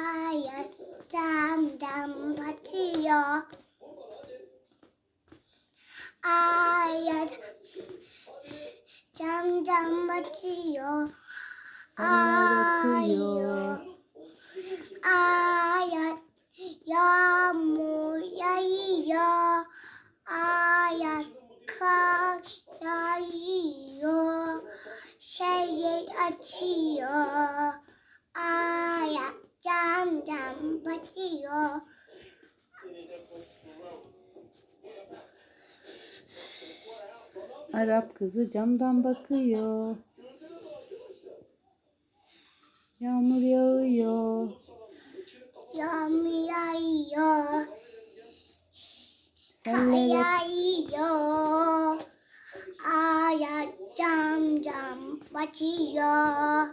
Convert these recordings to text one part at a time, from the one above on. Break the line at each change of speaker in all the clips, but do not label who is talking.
Hayat camdan batıyor. Hayat camdan batıyor.
Sana bakıyor.
Hayat yağmur yağıyor. Hayat kar yağıyor. Şehir açıyor. Hayat camdan batıyor.
Arap kızı camdan bakıyor. Yağmur yağıyor.
Yağmur yağıyor. Kar
Sellere
yağıyor. Hayat camdan batıyor.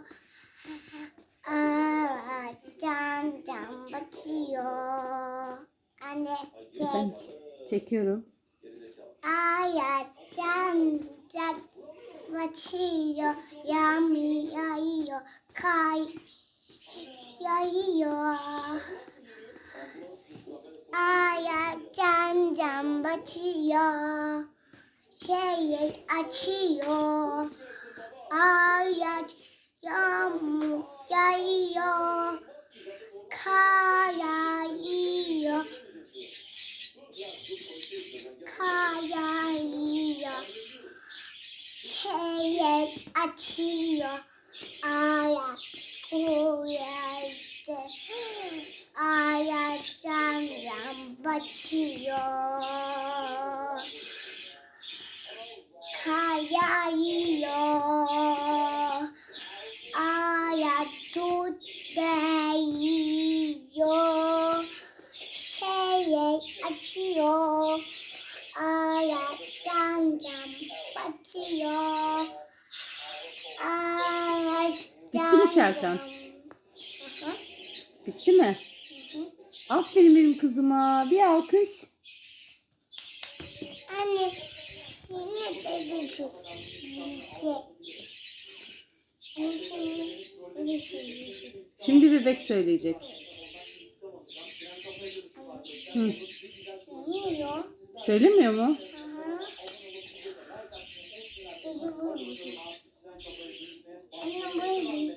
Hayat camdan batıyor. Anne
ben
çek.
çekiyorum.
Hayat camdan batıyor. Yağmur yağıyor. Kar yağıyor. Hayat camdan batıyor. Şehir açıyor. Hayat yağmur yağıyor. Kar yağıyor. Kar yağıyor. Şehir açıyor. Hayat uyandı. Hayat camdan batıyor. Kar yağıyor. Hayat tut değiyor. Şehir açıyor. Hayat camdan batıyor. Hayat
Bitti mi Serkan?
Hı hı.
Bitti mi? Aferin benim kızıma. Bir alkış.
Anne, şimdi dedi şu.
Şimdi bebek söyleyecek. Hı.
Söylüyor.
Söylemiyor mu?
Aha. Dedi bu. Anne buydu.